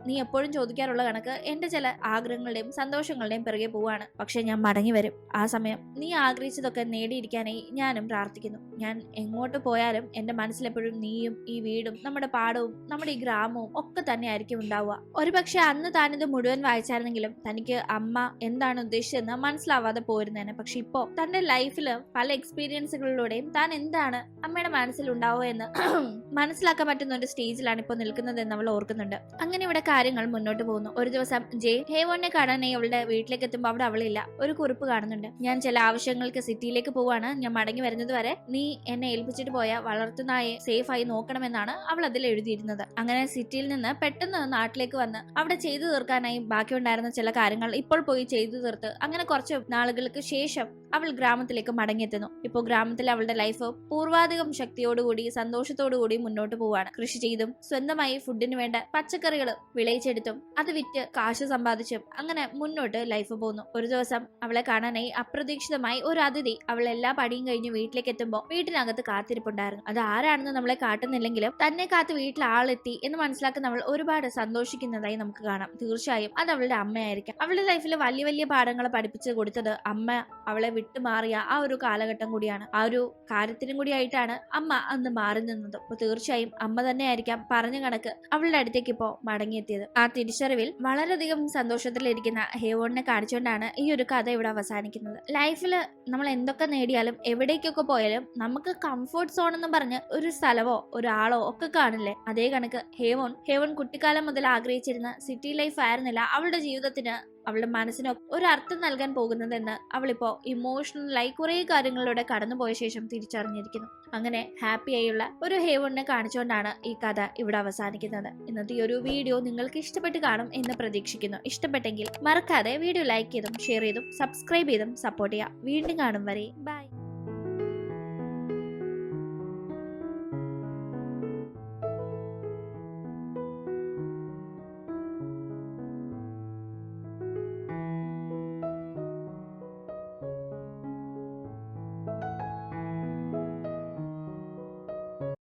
നീ എപ്പോഴും ചോദിക്കാറുള്ള കണക്ക് എന്റെ ചില ആഗ്രഹങ്ങളുടെയും സന്തോഷങ്ങളുടെയും പിറകെ പോവാണ്, പക്ഷെ ഞാൻ മടങ്ങി വരും. ആ സമയം നീ ആഗ്രഹിച്ചതൊക്കെ നേടിയിരിക്കാനായി ഞാനും പ്രാർത്ഥിക്കുന്നു. ഞാൻ എങ്ങോട്ട് പോയാലും എന്റെ മനസ്സിലെപ്പോഴും നീയും ഈ വീടും നമ്മുടെ പാടവും നമ്മുടെ ഈ ഗ്രാമവും ഒക്കെ തന്നെ ആയിരിക്കും ഉണ്ടാവുക. ഒരുപക്ഷെ അന്ന് താനിത് മുഴുവൻ വായിച്ചായിരുന്നെങ്കിലും തനിക്ക് അമ്മ എന്താണ് ഉദ്ദേശിച്ചതെന്ന് മനസ്സിലാവാതെ പോയിരുന്നേനെ. പക്ഷെ ഇപ്പോ തന്റെ ലൈഫിൽ പല എക്സ്പീരിയൻസുകളിലൂടെയും താൻ എന്താണ് അമ്മയുടെ മനസ്സിൽ ഉണ്ടാവുക എന്ന് മനസ്സിലാക്കാൻ പറ്റുന്ന ഒരു സ്റ്റേജിലാണ് ഇപ്പോൾ നിൽക്കുന്നത് എന്ന് അവൾ ഓർക്കുന്നുണ്ട്. അങ്ങനെ ഇവിടെ കാര്യങ്ങൾ മുന്നോട്ട് പോകുന്നു. ഒരു ദിവസം ജയ് ഹേവോനെ കാണാനായി അവളുടെ വീട്ടിലേക്ക് എത്തുമ്പോൾ അവിടെ അവളില്ല. ഒരു കുറിപ്പ് കാണുന്നുണ്ട്, ഞാൻ ചില ആവശ്യങ്ങൾക്ക് സിറ്റിയിലേക്ക് പോവാണ്, ഞാൻ മടങ്ങി വരുന്നത് വരെ നീ എന്നെ ഏൽപ്പിച്ചിട്ട് പോയ വളർത്തുനായെ സേഫ് ആയി നോക്കണമെന്നാണ് അവൾ അതിൽ എഴുതിയിരുന്നത്. അങ്ങനെ സിറ്റിയിൽ നിന്ന് പെട്ടെന്ന് നാട്ടിലേക്ക് വന്ന് അവിടെ ചെയ്തു തീർക്കാനായി ബാക്കിയുണ്ടായിരുന്ന ചില കാര്യങ്ങൾ ഇപ്പോൾ പോയി ചെയ്തു തീർത്ത് അങ്ങനെ കുറച്ച് നാളുകൾക്ക് ശേഷം അവൾ ഗ്രാമത്തിലേക്ക് മടങ്ങിയെത്തുന്നു. ഇപ്പോൾ ഗ്രാമത്തിൽ അവളുടെ ലൈഫ് പൂർവാധികം ശക്തിയോടുകൂടി സന്തോഷത്തോടുകൂടി മുന്നോട്ട് പോവാണ്. കൃഷി ചെയ്തും സ്വന്തമായി ഫുഡിന് വേണ്ട പച്ചക്കറികൾ വിളയിച്ചെടുത്തും അത് വിറ്റ് കാശ് സമ്പാദിച്ചും അങ്ങനെ മുന്നോട്ട് ലൈഫ് പോകുന്നു. ഒരു ദിവസം അവളെ കാണാനായി അപ്രതീക്ഷിതമായി ഒരു അതിഥി അവൾ എല്ലാ പണിയും കഴിഞ്ഞ് വീട്ടിലേക്ക് എത്തുമ്പോൾ വീട്ടിനകത്ത് കാത്തിരിപ്പുണ്ടായിരുന്നു. അത് ആരാണെന്ന് നമ്മളെ കാട്ടുന്നില്ലെങ്കിലും തന്നെ കാത്ത് വീട്ടിൽ ആളെത്തി എന്ന് മനസ്സിലാക്കുന്ന അവൾ ഒരുപാട് സന്തോഷിക്കുന്നതായി നമുക്ക് കാണാം. തീർച്ചയായും അത് അവളുടെ അമ്മയായിരിക്കാം. അവളുടെ ലൈഫിൽ വലിയ വലിയ പാഠങ്ങൾ പഠിപ്പിച്ചു കൊടുത്തത് അമ്മ അവളെ വിട്ടുമാറിയ ആ ഒരു കാലഘട്ടം കൂടിയാണ്. ആ ഒരു കാര്യത്തിനും കൂടി ആയിട്ടാണ് അമ്മ അന്ന് മാറി നിന്നത്. അപ്പൊ തീർച്ചയായും അമ്മ തന്നെ ആയിരിക്കാം പറഞ്ഞ കണക്ക് അവളുടെ അടുത്തേക്ക് ഇപ്പോ മടങ്ങിയെത്തിയത്. ആ തിരിച്ചറിവിൽ വളരെയധികം സന്തോഷത്തിലിരിക്കുന്ന ഹേവോണിനെ കാണിച്ചുകൊണ്ടാണ് ഈ ഒരു കഥ ഇവിടെ അവസാനിക്കുന്നത്. ലൈഫിൽ നമ്മൾ എന്തൊക്കെ നേടിയാലും എവിടേക്കൊക്കെ പോയാലും നമുക്ക് കംഫർട്ട് സോൺ എന്ന് പറഞ്ഞ് ഒരു സ്ഥലമോ ഒരാളോ ഒക്കെ കാണില്ലേ? അതേ കണക്ക് ഹേവോൺ കുട്ടിക്കാലം മുതൽ ആഗ്രഹിച്ചിരുന്ന സിറ്റി ലൈഫ് ആയിരുന്നില്ല അവളുടെ ജീവിതത്തിന്, അവളുടെ മനസ്സിന് ഒരു അർത്ഥം നൽകാൻ പോകുന്നതെന്ന് അവളിപ്പോ ഇമോഷണലായി കുറെ കാര്യങ്ങളിലൂടെ കടന്നുപോയ ശേഷം തിരിച്ചറിഞ്ഞിരിക്കുന്നു. അങ്ങനെ ഹാപ്പി ആയുള്ള ഒരു ഹേവണിനെ കാണിച്ചുകൊണ്ടാണ് ഈ കഥ ഇവിടെ അവസാനിക്കുന്നത്. ഇന്നത്തെ ഈ ഒരു വീഡിയോ നിങ്ങൾക്ക് ഇഷ്ടപ്പെട്ട് കാണും എന്ന് പ്രതീക്ഷിക്കുന്നു. ഇഷ്ടപ്പെട്ടെങ്കിൽ മറക്കാതെ വീഡിയോ ലൈക്ക് ചെയ്തും ഷെയർ ചെയ്തും സബ്സ്ക്രൈബ് ചെയ്തും സപ്പോർട്ട് ചെയ്യുക. വീണ്ടും കാണും വരെ ബൈ.